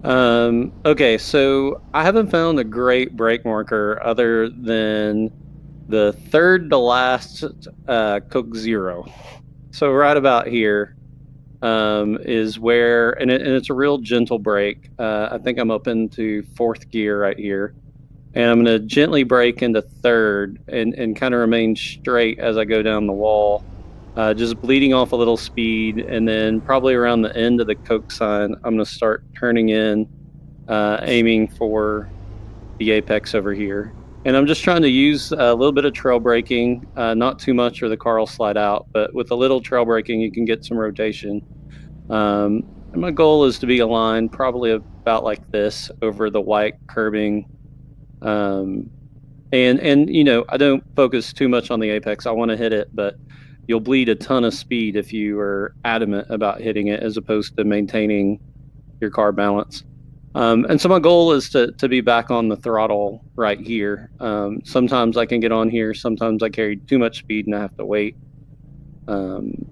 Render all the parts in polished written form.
Okay, so I haven't found a great brake marker other than the third to last Coke Zero. So right about here is where, and it's a real gentle brake. I think I'm up into fourth gear right here. And I'm going to gently brake into third and kind of remain straight as I go down the wall, just bleeding off a little speed. And then probably around the end of the Coke sign, I'm going to start turning in, aiming for the apex over here. And I'm just trying to use a little bit of trail braking, not too much or the car will slide out, but with a little trail braking, you can get some rotation. And my goal is to be aligned probably about like this over the white curbing. And you know, I don't focus too much on the apex. I want to hit it, but you'll bleed a ton of speed if you are adamant about hitting it as opposed to maintaining your car balance. And so my goal is to be back on the throttle right here. Sometimes I can get on here. Sometimes I carry too much speed and I have to wait. And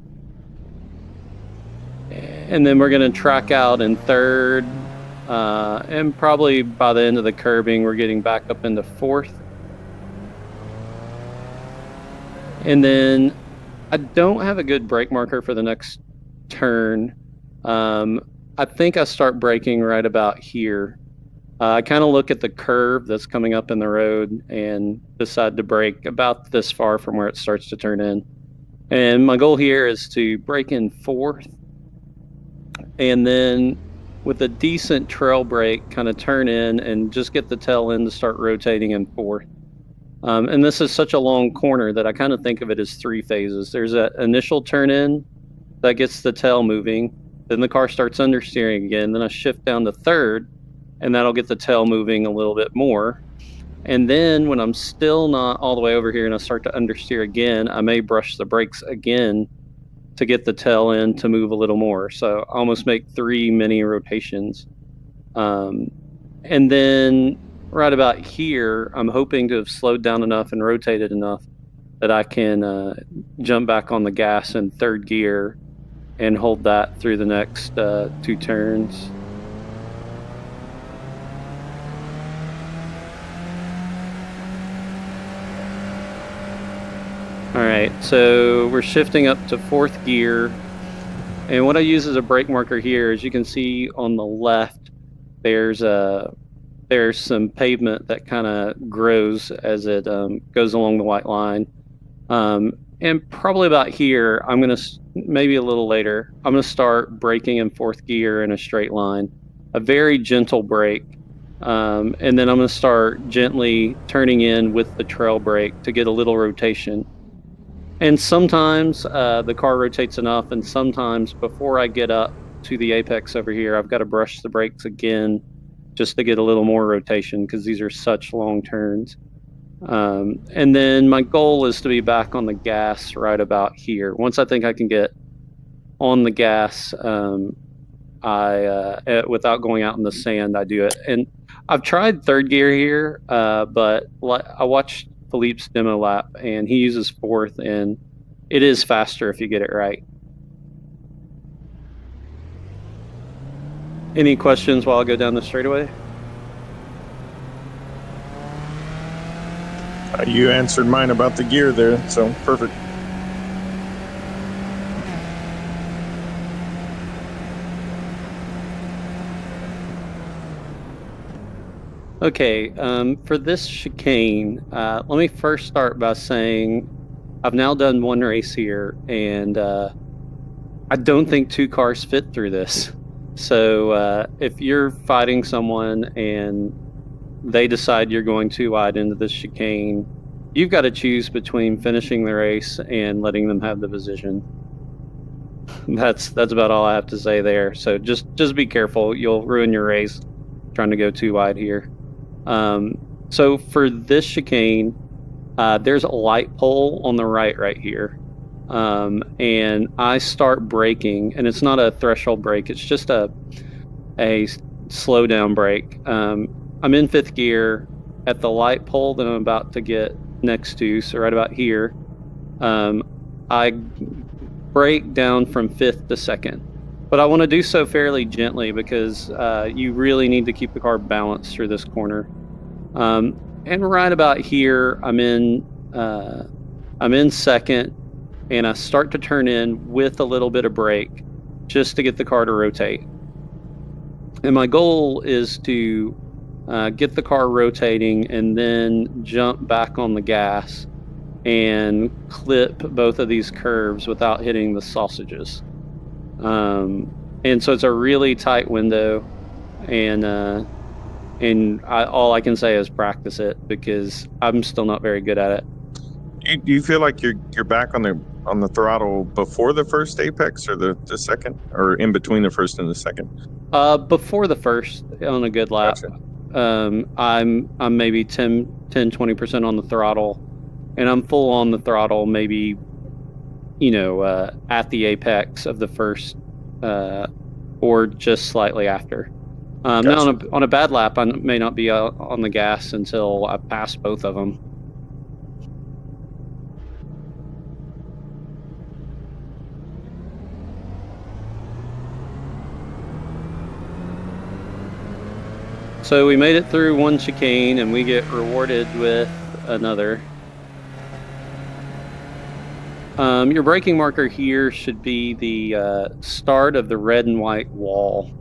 then we're going to track out in third. And probably by the end of the curbing, we're getting back up into fourth. And then I don't have a good brake marker for the next turn. I think I start braking right about here. I kind of look at the curve that's coming up in the road and decide to brake about this far from where it starts to turn in. And my goal here is to brake in fourth and then with a decent trail brake, kind of turn in and just get the tail end to start rotating in fourth. And this is such a long corner that I kind of think of it as three phases. There's an initial turn in that gets the tail moving. Then the car starts understeering again. Then I shift down to third, and that'll get the tail moving a little bit more. And then when I'm still not all the way over here and I start to understeer again, I may brush the brakes again to get the tail end to move a little more. So I almost make three mini rotations. And then right about here, I'm hoping to have slowed down enough and rotated enough that I can jump back on the gas in third gear and hold that through the next two turns. All right, so we're shifting up to fourth gear. And what I use as a brake marker here, as you can see on the left, there's some pavement that kind of grows as it goes along the white line. And probably about here, I'm going to, maybe a little later, I'm going to start braking in fourth gear in a straight line, a very gentle brake. And then I'm going to start gently turning in with the trail brake to get a little rotation. And sometimes the car rotates enough, and sometimes before I get up to the apex over here, I've got to brush the brakes again just to get a little more rotation because these are such long turns. And then my goal is to be back on the gas right about here. Once I think I can get on the gas, without going out in the sand, I do it. And I've tried third gear here, but I watched Philippe's demo lap and he uses fourth, and it is faster if you get it right. Any questions while I go down the straightaway? You answered mine about the gear there, so perfect. Okay, for this chicane, let me first start by saying I've now done one race here, and I don't think two cars fit through this. So if you're fighting someone and they decide you're going too wide into this chicane, you've got to choose between finishing the race and letting them have the position. That's about all I have to say there. So just be careful. You'll ruin your race trying to go too wide here. So for this chicane, there's a light pole on the right here. And I start braking, and it's not a threshold brake. It's just a slow down brake. I'm in fifth gear at the light pole that I'm about to get next to. So right about here, I brake down from fifth to second. but I want to do so fairly gently because you really need to keep the car balanced through this corner. And right about here, I'm in second, and I start to turn in with a little bit of brake just to get the car to rotate. And my goal is to get the car rotating and then jump back on the gas and clip both of these curves without hitting the sausages. And so it's a really tight window, and all I can say is practice it because I'm still not very good at it. Do you feel like you're back on the throttle before the first apex or the second, or in between the first and the second? Before the first on a good lap. Gotcha. I'm maybe 20% on the throttle, and I'm full on the throttle maybe, at the apex of the first, or just slightly after. Gotcha. Now on a bad lap, I may not be on the gas until I pass both of them. So we made it through one chicane, and we get rewarded with another. Your braking marker here should be the start of the red and white wall.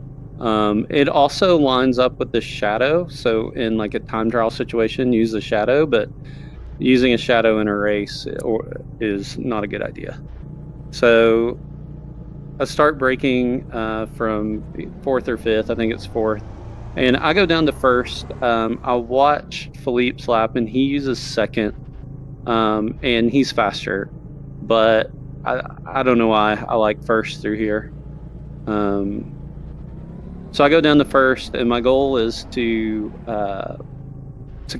It also lines up with the shadow, so in like a time trial situation, use the shadow, but using a shadow in a race is not a good idea. So I start braking from fourth or fifth, I think it's fourth, and I go down to first. I'll watch Philippe's lap, and he uses second, and he's faster, but I don't know why I like first through here. So I go down to first, and my goal is to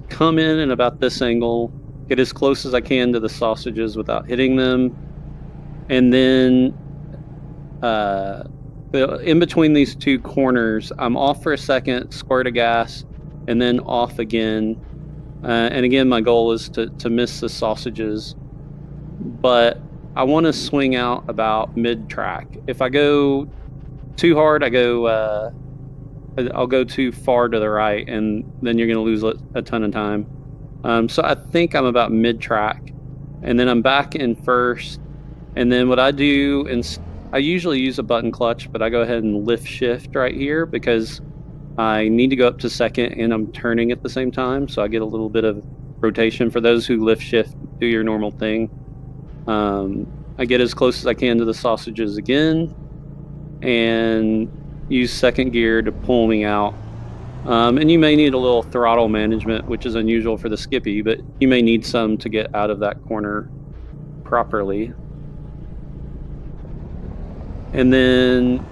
come in about this angle, get as close as I can to the sausages without hitting them, and then in between these two corners, I'm off for a second, squirt of gas, and then off again. And again, my goal is to miss the sausages, but I want to swing out about mid-track. If I go too hard, I'll go too far to the right, and then you're going to lose a ton of time. So I think I'm about mid-track, and then I'm back in first. And then what I do, I usually use a button clutch, but I go ahead and lift shift right here because I need to go up to second, and I'm turning at the same time, so I get a little bit of rotation. For those who lift shift, do your normal thing. I get as close as I can to the sausages again, and use second gear to pull me out. And you may need a little throttle management, which is unusual for the Skippy, but you may need some to get out of that corner properly. And then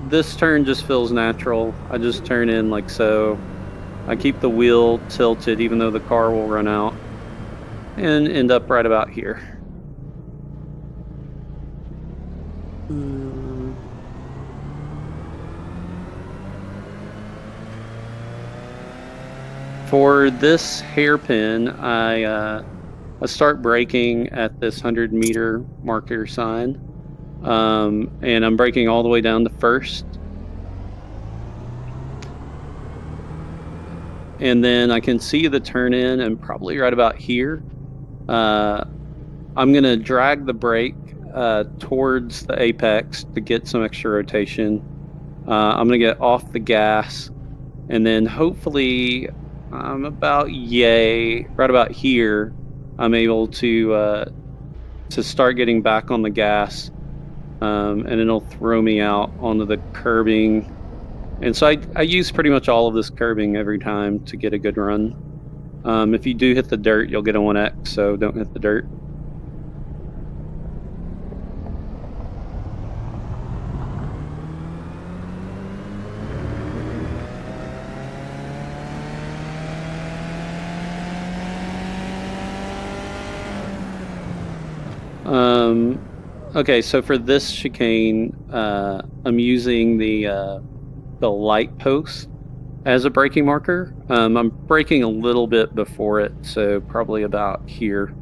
this turn just feels natural. I just turn in like so. I keep the wheel tilted even though the car will run out, and end up right about here. For this hairpin, I start braking at this 100-meter marker sign, and I'm braking all the way down to first. And then I can see the turn in, and probably right about here, I'm going to drag the brake towards the apex to get some extra rotation. I'm going to get off the gas, and then hopefully I'm about right about here, I'm able to start getting back on the gas, and it'll throw me out onto the curbing. And so I use pretty much all of this curbing every time to get a good run. If you do hit the dirt, you'll get a 1X, so don't hit the dirt. Okay, so for this chicane, I'm using the light post as a braking marker. I'm braking a little bit before it, so probably about here.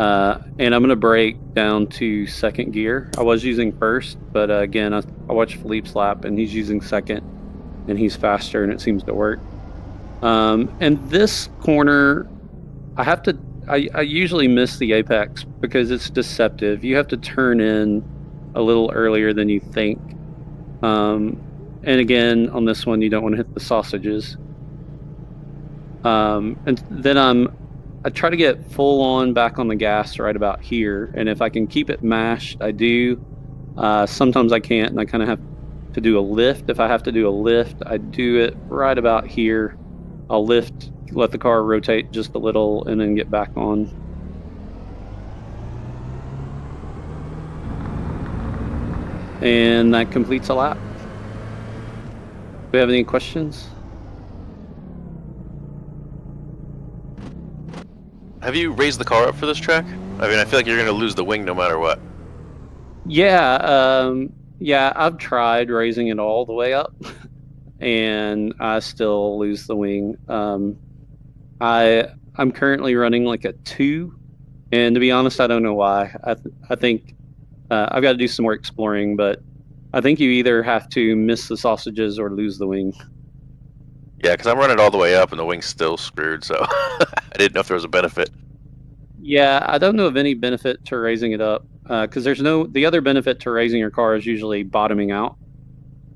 And I'm going to brake down to second gear. I was using first, but again, I watched Philippe's lap and he's using second and he's faster and it seems to work. And this corner, I usually miss the apex because it's deceptive. You have to turn in a little earlier than you think. And again, on this one, you don't want to hit the sausages. And then I try to get full on back on the gas right about here. And if I can keep it mashed, I do. Sometimes I can't, and I kind of have to do a lift. If I have to do a lift, I do it right about here. I'll lift, let the car rotate just a little, and then get back on. And that completes a lap. Do we have any questions? Have you raised the car up for this track? I mean, I feel like you're going to lose the wing no matter what. Yeah, yeah, I've tried raising it all the way up, and I still lose the wing. I'm currently running like a 2, and to be honest, I don't know why. I think I've got to do some more exploring, but I think you either have to miss the sausages or lose the wing. Yeah, because I'm running all the way up and the wing's still screwed, so I didn't know if there was a benefit. Yeah, I don't know of any benefit to raising it up, because the other benefit to raising your car is usually bottoming out.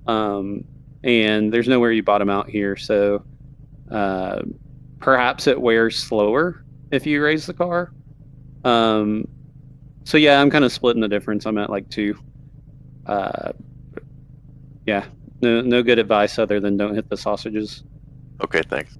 And there's nowhere you bottom out here, so perhaps it wears slower if you raise the car. So yeah, I'm kind of splitting the difference. I'm at like 2. Yeah, no good advice other than don't hit the sausages. Okay, thanks.